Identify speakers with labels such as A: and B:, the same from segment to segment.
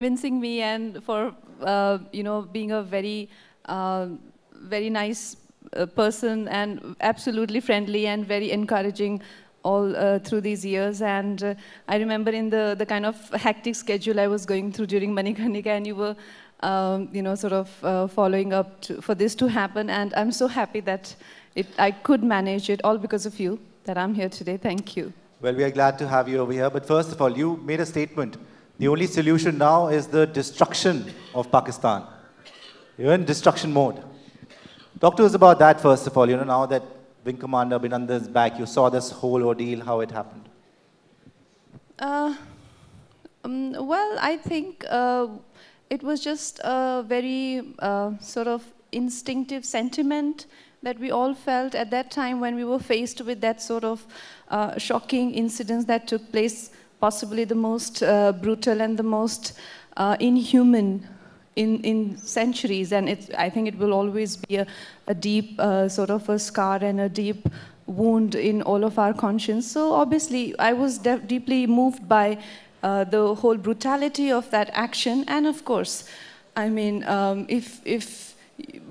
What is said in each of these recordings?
A: convincing me and for being a very nice person and absolutely friendly and very encouraging all through these years. And I remember in the kind of hectic schedule I was going through during Manikarnika, and you were sort of following up for this to happen. And I'm so happy that I could manage it all because of you, that I'm here today. Thank you.
B: Well, we are glad to have you over here. But first of all, you made a statement. The only solution now is the destruction of Pakistan. You're in destruction mode. Talk to us about that, first of all. Now that Wing Commander Abhinandan is back, you saw this whole ordeal, how it happened.
A: Well, I think it was just a very sort of instinctive sentiment that we all felt at that time when we were faced with that sort of shocking incidents that took place, possibly the most brutal and the most inhuman in centuries. And I think it will always be a deep sort of a scar and a deep wound in all of our conscience. So obviously, I was deeply moved by the whole brutality of that action. And of course, I mean, if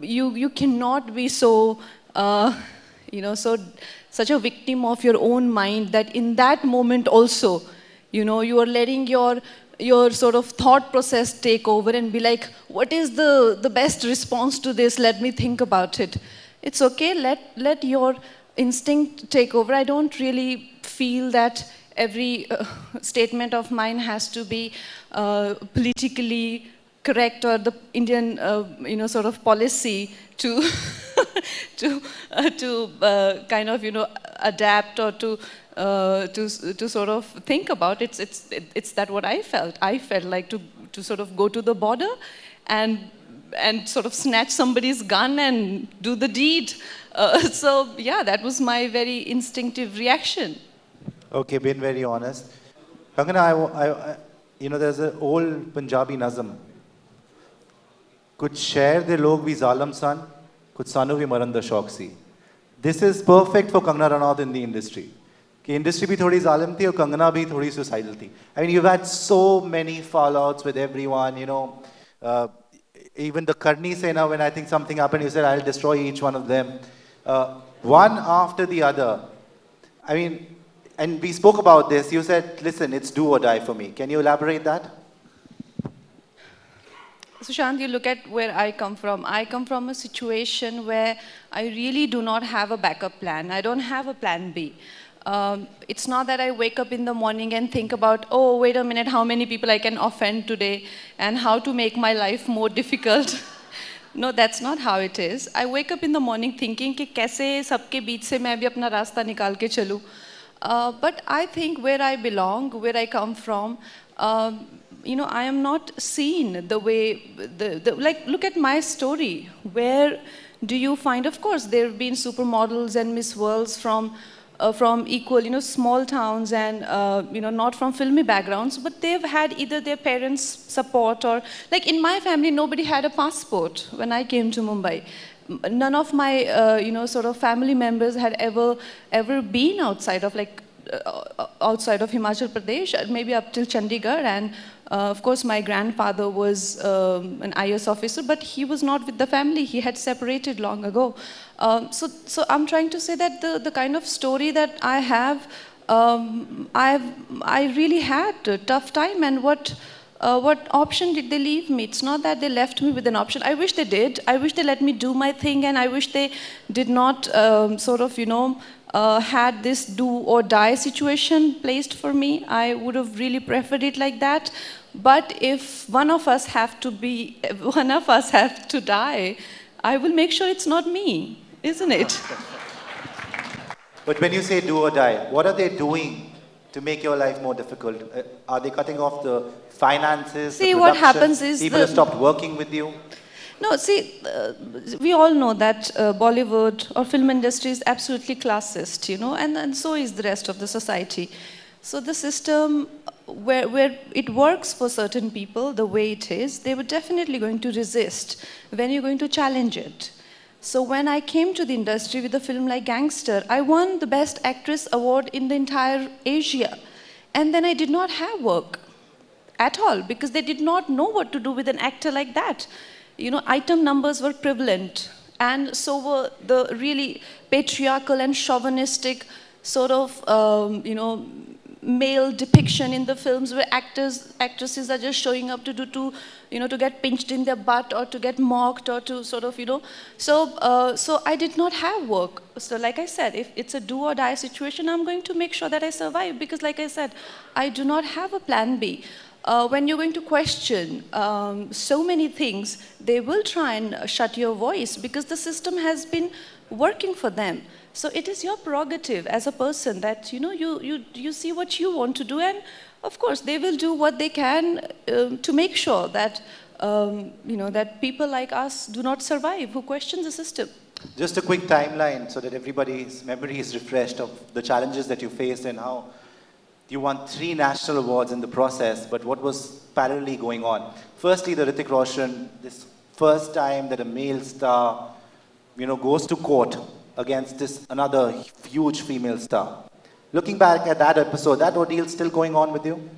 A: you cannot be so, such a victim of your own mind that in that moment also, you are letting your sort of thought process take over and be like, what is the best response to this? Let me think about it. It's okay, let your instinct take over. I don't really feel that every statement of mine has to be politically correct, or the Indian, sort of policy to kind of, adapt or to sort of think about. It's that what I felt. I felt like to sort of go to the border and sort of snatch somebody's gun and do the deed. So yeah, that was my very instinctive reaction.
B: Okay, being very honest. Kangana, there's an old Punjabi nazam. Kuch shair de log bhi zalim san, kuch sanu bhi maran da shauq si. This is perfect for Kangana Ranaut in the industry. The industry bhi thodi zalim thi, aur Kangana bhi thodi suicidal thi. I mean, you've had so many fallouts with everyone, even the Karni Sena, when I think something happened, you said, I'll destroy each one of them. One after the other. I mean, and we spoke about this. You said, listen, it's do or die for me. Can you elaborate that?
A: Sushant, you look at where I come from. I come from a situation where I really do not have a backup plan. I don't have a plan B. It's not that I wake up in the morning and think about, oh, wait a minute, how many people I can offend today and how to make my life more difficult. No, that's not how it is. I wake up in the morning thinking कि कैसे सबके बीच से मैं भी अपना रास्ता निकाल के चलूँ. But I think where I belong, where I come from, I am not seen the way, like, look at my story. Where do you find, of course, there have been supermodels and Miss Worlds from equal, small towns and, not from filmy backgrounds, but they've had either their parents' support or, like in my family, nobody had a passport when I came to Mumbai. None of my, sort of family members had ever been outside of, outside of Himachal Pradesh, maybe up till Chandigarh. And of course, my grandfather was an IS officer, but he was not with the family. He had separated long ago. So I'm trying to say that the kind of story that I have, I really had a tough time. And what option did they leave me? It's not that they left me with an option. I wish they did. I wish they let me do my thing, and I wish they did not sort of, had this do or die situation placed for me. I would have really preferred it like that. But if one of us have to die, I will make sure it's not me, isn't it?
B: But when you say do or die, what are they doing to make your life more difficult? Are they cutting off the finances?
A: See, what happens is
B: people have stopped working with you?
A: No, see, we all know that Bollywood or film industry is absolutely classist, and so is the rest of the society. So the system where it works for certain people the way it is, they were definitely going to resist when you're going to challenge it. So when I came to the industry with a film like Gangster, I won the Best Actress award in the entire Asia. And then I did not have work. at all, because they did not know what to do with an actor like that. You know, item numbers were prevalent, and so were the really patriarchal and chauvinistic sort of, male depiction in the films, where actresses are just showing up to get pinched in their butt, or to get mocked, or to sort of, so I did not have work. So like I said, if it's a do or die situation, I'm going to make sure that I survive, because like I said, I do not have a plan B. When you're going to question so many things, they will try and shut your voice, because the system has been working for them. So it is your prerogative as a person that you see what you want to do, and of course they will do what they can to make sure that that people like us do not survive who question the system.
B: Just a quick timeline so that everybody's memory is refreshed of the challenges that you faced and how you won 3 national awards in the process, but what was parallelly going on? Firstly, the Hrithik Roshan, this first time that a male star, goes to court against this another huge female star. Looking back at that episode, that ordeal still going on with you?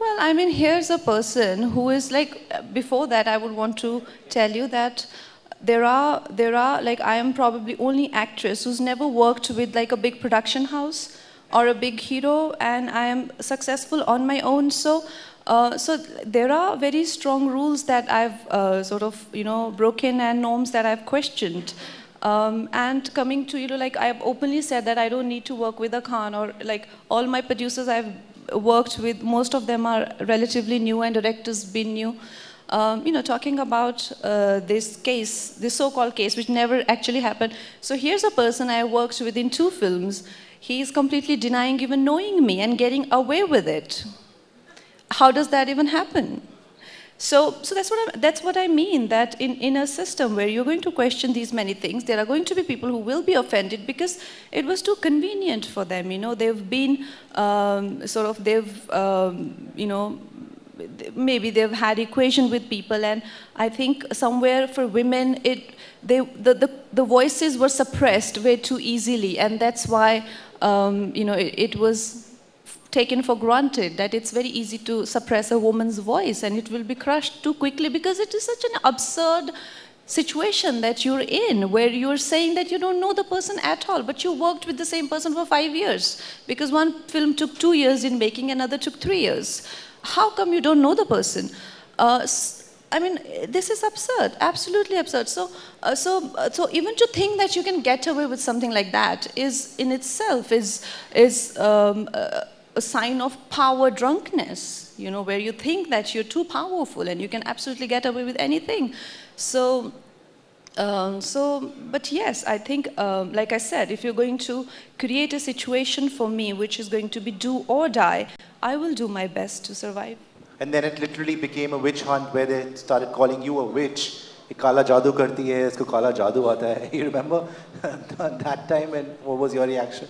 A: Well, I mean, here's a person who is like, before that, I would want to tell you that there are like, I am probably only actress who's never worked with like a big production house or a big hero, and I am successful on my own. So there are very strong rules that I've sort of, broken, and norms that I've questioned. And coming to, like, I've openly said that I don't need to work with a Khan, or like all my producers I've worked with, most of them are relatively new, and directors been new. Talking about this case, this so-called case, which never actually happened. So here's a person I worked with in 2 films. He's completely denying even knowing me and getting away with it. How does that even happen? So that's what I mean, that in a system where you're going to question these many things, there are going to be people who will be offended because it was too convenient for them. They've been maybe they've had equation with people, and I think somewhere for women, the voices were suppressed way too easily, and that's why it was taken for granted that it's very easy to suppress a woman's voice, and it will be crushed too quickly, because it is such an absurd situation that you're in, where you're saying that you don't know the person at all, but you worked with the same person for 5 years, because one film took 2 years in making, another took 3 years. How come you don't know the person? I mean, this is absurd, absolutely absurd. So even to think that you can get away with something like that is in itself is a sign of power drunkenness, where you think that you're too powerful and you can absolutely get away with anything. But yes, I think, like I said, if you're going to create a situation for me which is going to be do or die, I will do my best to survive.
B: And then it literally became a witch hunt where they started calling you a witch. ये काला जादू करती है, इसको काला जादू आता है. You remember that time, and what was your reaction?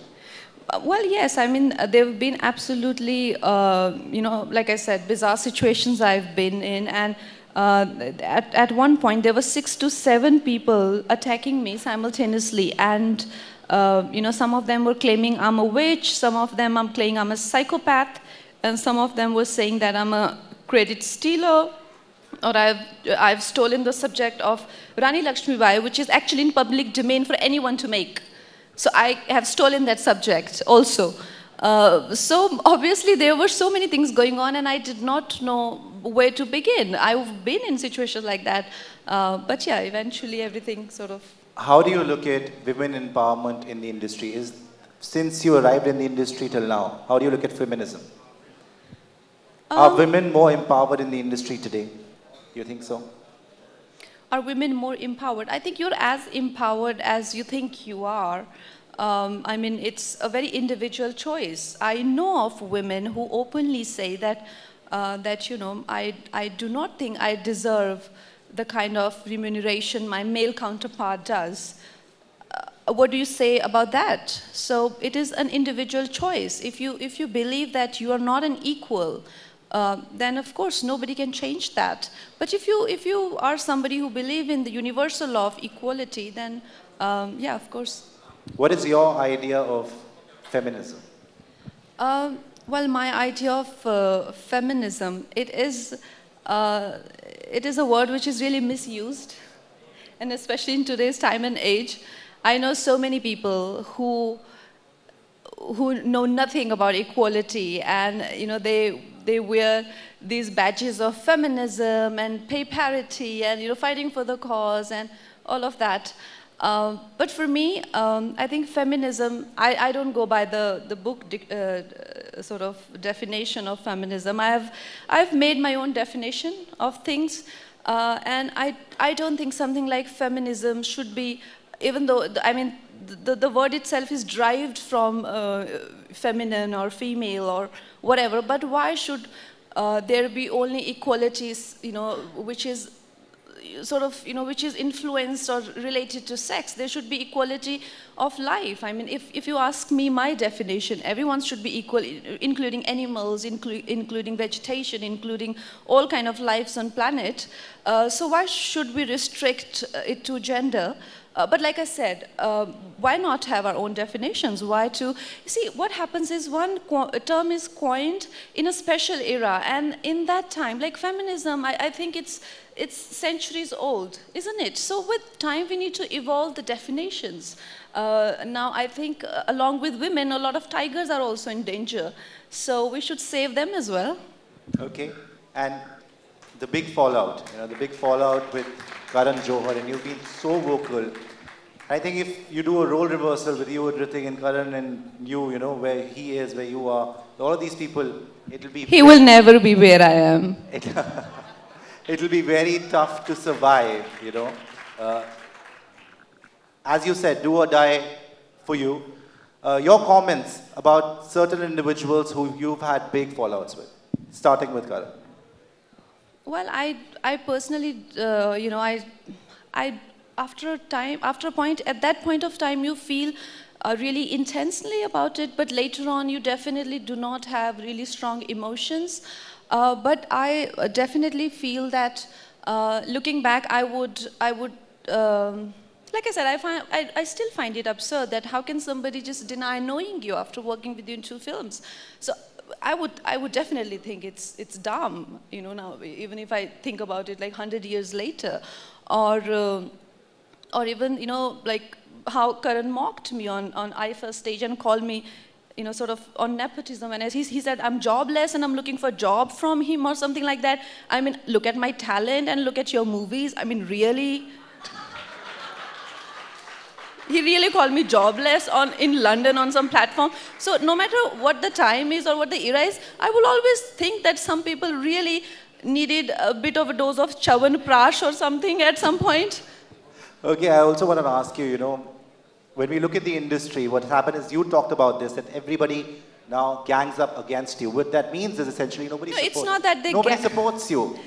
A: Well, yes. I mean, there have been absolutely, like I said, bizarre situations I've been in, and at one point there were 6 to 7 people attacking me simultaneously, and some of them were claiming I'm a witch, some of them I'm claiming I'm a psychopath, and some of them were saying that I'm a credit stealer, or I've stolen the subject of Rani Lakshmibai, which is actually in public domain for anyone to make. So I have stolen that subject also. So obviously there were so many things going on, and I did not know where to begin. I've been in situations like that. But yeah, eventually everything sort of...
B: How do you look at women empowerment in the industry? Since you arrived in the industry till now, how do you look at feminism? Are women more empowered in the industry today? Do you think so?
A: Are women more empowered? I think you're as empowered as you think you are. I mean, it's a very individual choice. I know of women who openly say that, I do not think I deserve the kind of remuneration my male counterpart does. What do you say about that? So it is an individual choice. If you believe that you are not an equal, then of course nobody can change that. But if you are somebody who believes in the universal law of equality, then yeah, of course.
B: What is your idea of feminism?
A: Well, my idea of feminism, it is a word which is really misused, and especially in today's time and age. I know so many people who know nothing about equality, and they wear these badges of feminism and pay parity and fighting for the cause and all of that. But for me, I think feminism, I don't go by the book sort of definition of feminism. I've made my own definition of things, and I don't think something like feminism should be, even though, I mean, the word itself is derived from feminine or female or whatever, but why should there be only equalities, which is sort of, which is influenced or related to sex? There should be equality of life. I mean, if you ask me my definition, everyone should be equal, including animals, including vegetation, including all kind of lives on planet. So why should we restrict it to gender? But like I said, why not have our own definitions? Why to... See, what happens is one term is coined in a special era, and in that time, like feminism, I think it's centuries old, isn't it? So with time, we need to evolve the definitions. Now, I think along with women, a lot of tigers are also in danger. So we should save them as well.
B: Okay, and the big fallout, the big fallout with Karan Johar, and you've been so vocal. I think if you do a role reversal with you, Ritik, and Karan, and you, where he is, where you are, all of these people, it'll be...
A: He will never be where I am.
B: It'll be very tough to survive, As you said, do or die for you. Your comments about certain individuals who you've had big fallouts with, starting with Karan.
A: Well, I personally, after a point, at that point of time, you feel really intensely about it, but later on, you definitely do not have really strong emotions. But I definitely feel that, looking back, I would, like I said, I still find it absurd that how can somebody just deny knowing you after working with you in 2 films? So I would definitely think it's dumb, now, even if I think about it like 100 years later, or even, like how Karan mocked me on IFA stage and called me, sort of on nepotism, and he said I'm jobless and I'm looking for a job from him or something like that. I mean, look at my talent and look at your movies. I mean, really? He really called me jobless in London on some platform. So no matter what the time is or what the era is, I will always think that some people really needed a bit of a dose of Chavan Prash or something at some point.
B: Okay, I also want to ask you, when we look at the industry, what happened is you talked about this, that everybody now gangs up against you. What that means is essentially nobody supports you.
A: It's not that
B: nobody supports you,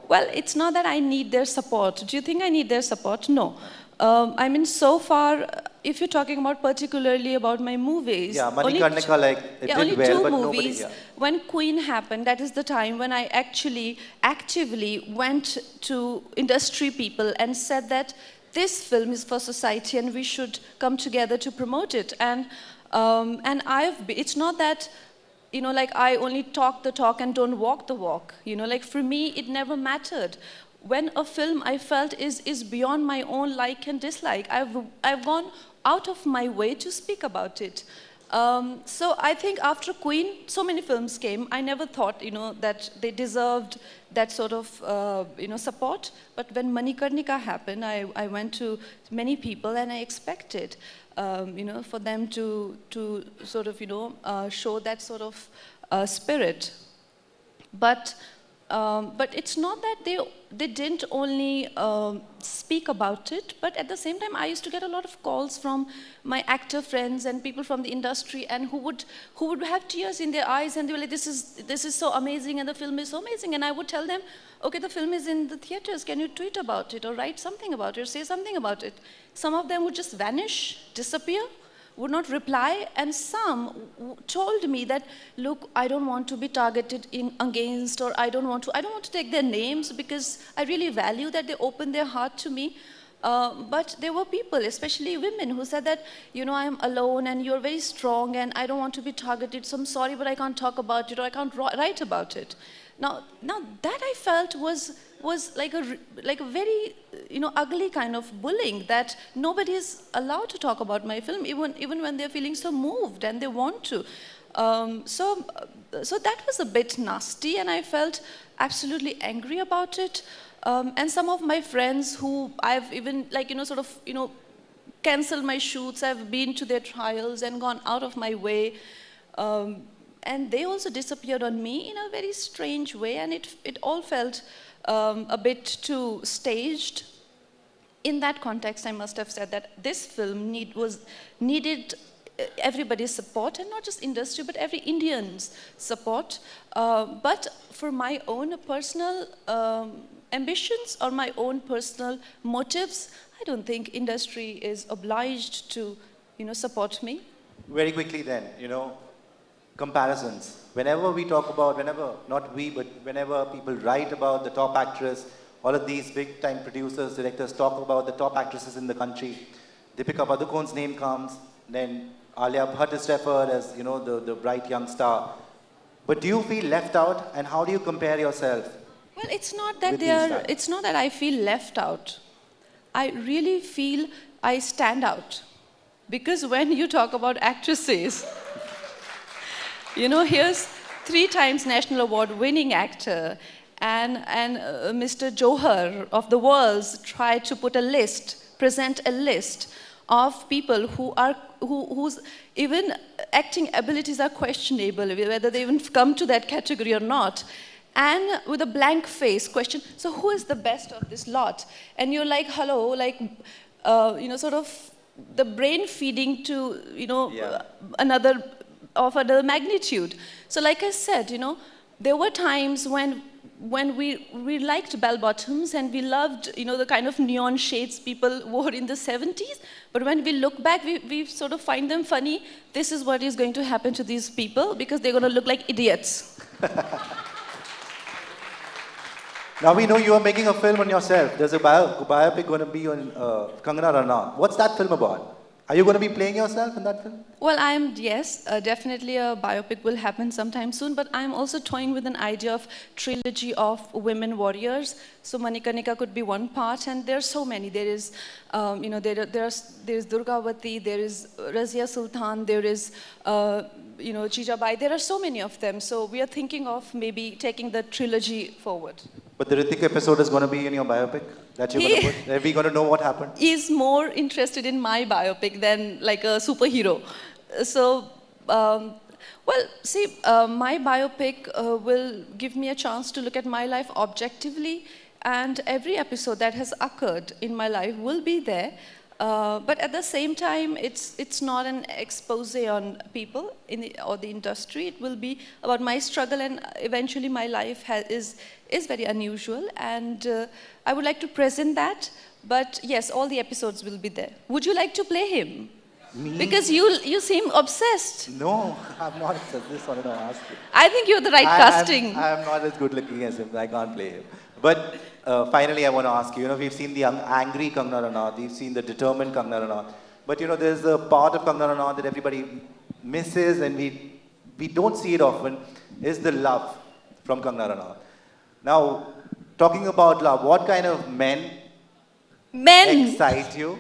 A: Well, it's not that I need their support. Do you think I need their support? No. I mean, so far, if you're talking about particularly about my movies...
B: Yeah, Manikarnika, like, it did
A: only
B: well,
A: 2
B: but
A: movies.
B: Nobody, yeah.
A: When Queen happened, that is the time when I actually actively went to industry people and said that this film is for society and we should come together to promote it. And it's not that, like I only talk the talk and don't walk the walk. Like for me, it never mattered. When a film I felt is beyond my own like and dislike, I've gone out of my way to speak about it. So I think after Queen, so many films came. I never thought, that they deserved that sort of, support. But when Manikarnika happened, I went to many people and I expected, for them to sort of, show that sort of spirit. But it's not that they didn't only speak about it, but at the same time, I used to get a lot of calls from my actor friends and people from the industry, and who would have tears in their eyes, and they were like, "This is so amazing, and the film is so amazing." And I would tell them, "Okay, the film is in the theaters. Can you tweet about it, or write something about it, or say something about it?" Some of them would just vanish, disappear, would not reply, and some told me that, "Look, I don't want to be targeted or I don't want to take their names because I really value that they open their heart to me." But there were people, especially women, who said that, I'm alone and you're very strong and I don't want to be targeted, so I'm sorry, but I can't talk about it or I can't write about it. Now that I felt was like a very, ugly kind of bullying, that nobody is allowed to talk about my film, even when they're feeling so moved and they want to. So that was a bit nasty, and I felt absolutely angry about it. And some of my friends who I've even cancelled my shoots, I've been to their trials and gone out of my way. And they also disappeared on me in a very strange way, and it all felt a bit too staged. In that context, I must have said that this film needed everybody's support, and not just industry, but every Indian's support. But for my own personal ambitions or my own personal motives, I don't think industry is obliged to, support me.
B: Very quickly then, comparisons. Whenever we talk about, not we, but whenever people write about the top actress, all of these big time producers, directors talk about the top actresses in the country, Deepika Padukone's name comes, then Alia Bhatt is referred as, the bright young star. But do you feel left out, and how do you compare yourself?
A: Well, it's not that I feel left out. I really feel I stand out. Because when you talk about actresses, here's 3 times National Award winning actor, and Mr. Johar of The Worlds tried to present a list of people whose even acting abilities are questionable, whether they even come to that category or not. And with a blank face question, so who is the best of this lot? And you're like, hello, sort of the brain feeding to, another magnitude. So like I said, there were times when we liked bell bottoms and we loved, the kind of neon shades people wore in the 70s. But when we look back, we sort of find them funny. This is what is going to happen to these people because they're going to look like idiots.
B: Now we know you are making a film on yourself. There's a biopic going to be on Kangana Ranaut. What's that film about? Are you going to be playing yourself in that film?
A: Well, yes, definitely a biopic will happen sometime soon, but I'm also toying with an idea of trilogy of women warriors. So Manikarnika could be one part, and there are so many. There is, there's Durgavati, there is Razia Sultan, there is, Jijabai. There are so many of them. So we are thinking of maybe taking the trilogy forward.
B: But the Hrithik episode is going to be in your biopic? That you're going to put? Are we going to know what happened?
A: He's more interested in my biopic than like a superhero. So, my biopic will give me a chance to look at my life objectively, and every episode that has occurred in my life will be there. But at the same time, it's not an expose on people or the industry. It will be about my struggle, and eventually my life is very unusual, and I would like to present that. But yes, all the episodes will be there. Would you like to play him?
B: Me?
A: Because you seem obsessed.
B: No, I'm not obsessed. This one I ask you.
A: I think you're the right casting.
B: I'm not as good looking as him. I can't play him. But finally, I want to ask you, we've seen the angry Kangana Ranaut, we've seen the determined Kangana Ranaut. But, there's a part of Kangana Ranaut that everybody misses and we don't see it often, is the love from Kangana Ranaut. Now, talking about love, what kind of men excite you?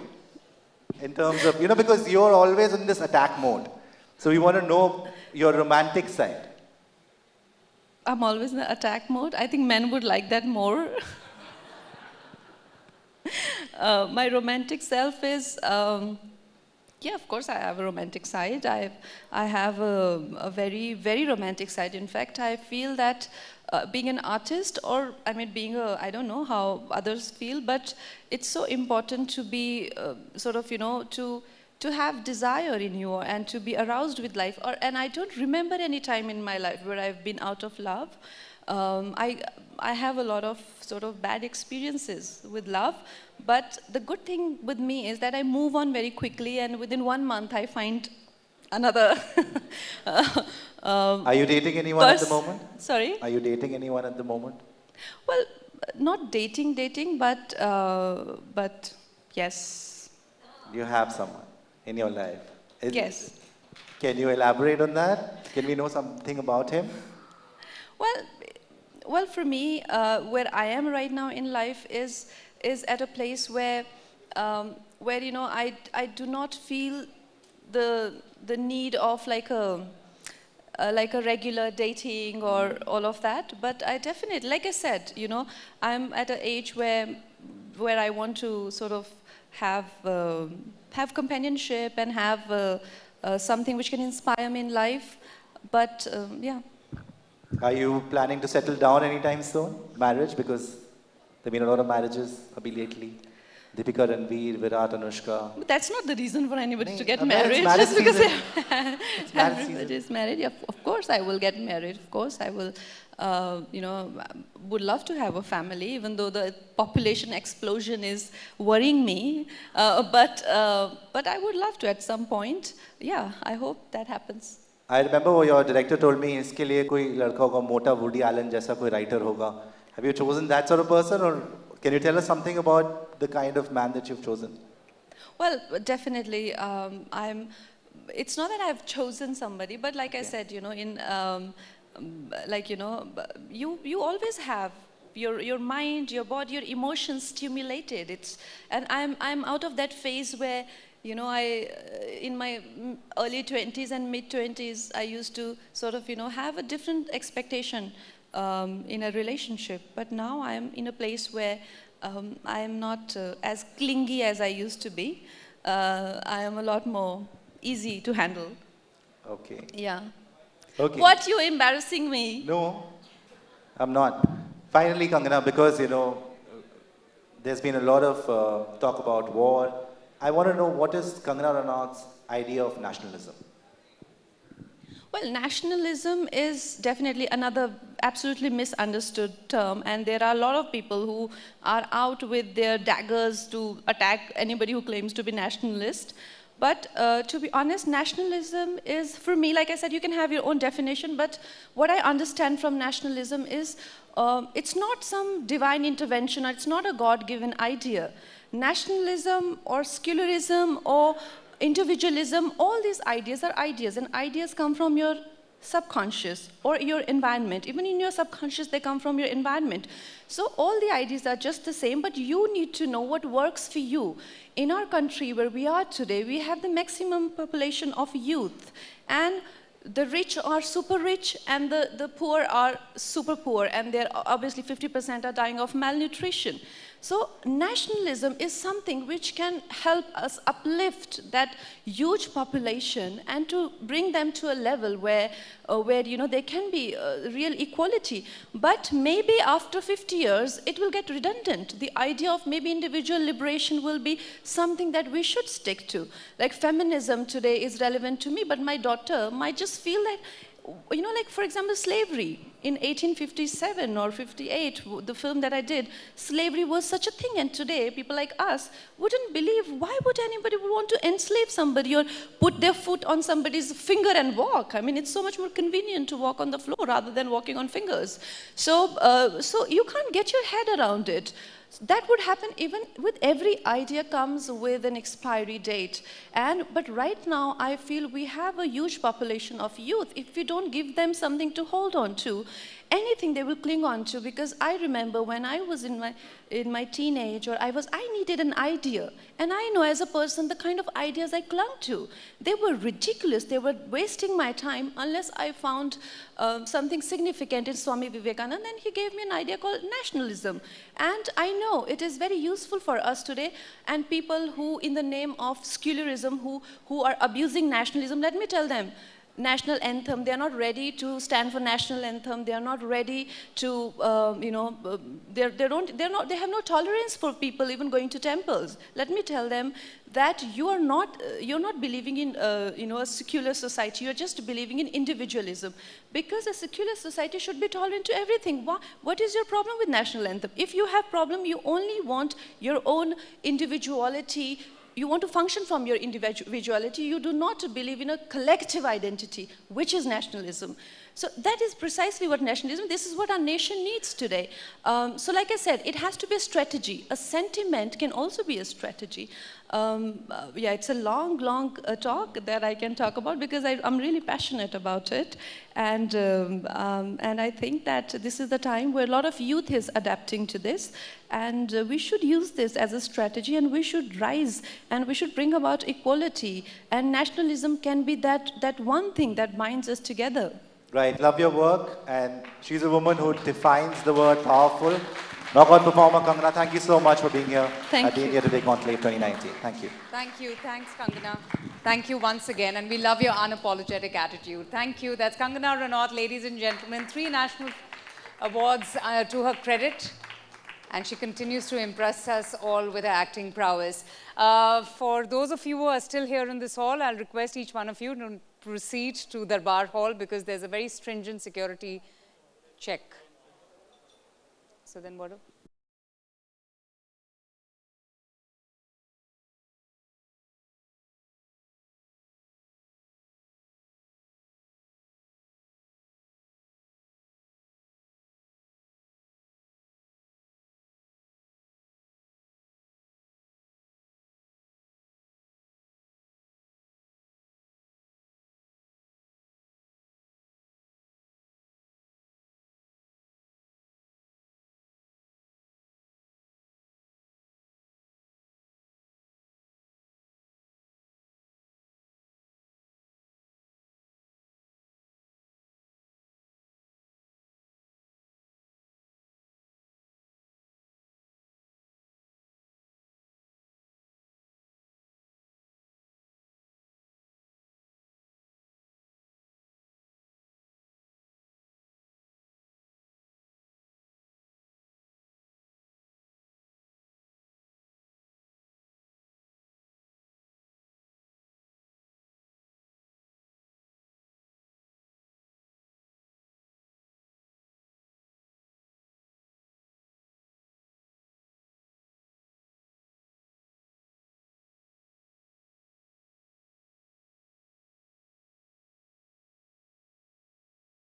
B: In terms of, because you're always in this attack mode. So we want to know your romantic side.
A: I'm always in the attack mode. I think men would like that more. My romantic self is, of course I have a romantic side. I have a very, very romantic side. In fact, I feel that being an artist, or being I don't know how others feel, but it's so important to be to have desire in you and to be aroused with life. And I don't remember any time in my life where I've been out of love. I have a lot of sort of bad experiences with love, but the good thing with me is that I move on very quickly, and within 1 month I find another.
B: Are you dating anyone at the moment?
A: Sorry?
B: Are you dating anyone at the moment?
A: Well, not dating, but Yes.
B: You have someone in your life.
A: Yes.
B: Can you elaborate on that? Can we know something about him?
A: Well, well, for me, where I am right now in life is at a place where you know I do not feel the need of like a regular dating or all of that. But I definitely, like I said, you know, I'm at an age where I want to sort of have companionship and have something which can inspire me in life. But yeah.
B: Are you planning to settle down anytime soon? Marriage? Because there have been a lot of marriages lately. Deepika, Ranveer, Virat, Anushka.
A: But that's not the reason for anybody to get
B: It's
A: married.
B: marriage
A: Just because
B: season. It's marriage
A: everybody
B: season.
A: is married. Yeah, of course I will get married. Of course I will, you know, would love to have a family, even though the population explosion is worrying me. But I would love to at some point. Yeah, I hope that happens.
B: I remember what your director told me, इसके लिए कोई लड़का होगा मोटा woody Elon जैसा कोई writer होगा. Have you chosen that sort of person, or can you tell us something about the kind of man that you've chosen?
A: Well, definitely. It's not that I've chosen somebody, but like I said, you know, like you know, you always have your mind, your body, your emotions stimulated. And I'm out of that phase where, you know, in my early 20s and mid 20s, I used to sort of, you know, have a different expectation in a relationship. But now I'm in a place where I am not as clingy as I used to be. I am a lot more easy to handle.
B: Okay.
A: Yeah.
B: Okay.
A: What, you embarrassing me?
B: No, I'm not. Finally, Kangana, because you know, there's been a lot of talk about war. I want to know, what is Kangana Ranaut's idea of nationalism?
A: Well, nationalism is definitely another absolutely misunderstood term, and there are a lot of people who are out with their daggers to attack anybody who claims to be nationalist. But to be honest, nationalism is, for me, like I said, you can have your own definition, but what I understand from nationalism is it's not some divine intervention, or it's not a God-given idea. Nationalism or secularism or individualism, all these ideas are ideas, and ideas come from your subconscious or your environment. Even in your subconscious, they come from your environment. So all the ideas are just the same, but you need to know what works for you. In our country where we are today, we have the maximum population of youth, and the rich are super rich and the poor are super poor, and they're obviously 50% are dying of malnutrition. So nationalism is something which can help us uplift that huge population and to bring them to a level where you know, there can be real equality. But maybe after 50 years, it will get redundant. The idea of maybe individual liberation will be something that we should stick to. Like feminism today is relevant to me, but my daughter might just feel that, you know, like for example, slavery in 1857 or 58, the film that I did, slavery was such a thing. And today, people like us wouldn't believe, why would anybody want to enslave somebody or put their foot on somebody's finger and walk? I mean, it's so much more convenient to walk on the floor rather than walking on fingers. So, so you can't get your head around it. That would happen even with every idea comes with an expiry date. But right now, I feel we have a huge population of youth. If we don't give them something to hold on to, anything they will cling on to. Because I remember when I was in my teenage, or I needed an idea. And I know as a person, the kind of ideas I clung to, they were ridiculous. They were wasting my time unless I found something significant in Swami Vivekananda, and he gave me an idea called nationalism. And I know it is very useful for us today, and people who, in the name of secularism, who are abusing nationalism, let me tell them, national anthem, they are not ready to stand for national anthem, they are not ready to, you know, they have no tolerance for people even going to temples. Let me tell them that you're not believing in, you know, a secular society, you're just believing in individualism. Because a secular society should be tolerant to everything. What is your problem with national anthem? If you have problem, you only want your own individuality, you want to function from your individuality, you do not believe in a collective identity, which is nationalism. So that is precisely what nationalism, this is what our nation needs today. So like I said, it has to be a strategy. A sentiment can also be a strategy. Yeah, it's a long talk that I can talk about because I'm really passionate about it. And I think that this is the time where a lot of youth is adapting to this. And we should use this as a strategy, and we should rise, and we should bring about equality. And nationalism can be that one thing that binds us together.
B: Right, love your work, and she's a woman who defines the word powerful. Knockout performer Kangana, thank you so much for being here at the India Today Conclave 2019. Thank you.
C: Thank you. Thanks, Kangana. Thank you once again, and we love your unapologetic attitude. Thank you. That's Kangana Ranaut, ladies and gentlemen. 3 national awards to her credit, and she continues to impress us all with her acting prowess. For those of you who are still here in this hall, I'll request each one of you to proceed to Darbar Hall because there's a very stringent security check. So then what?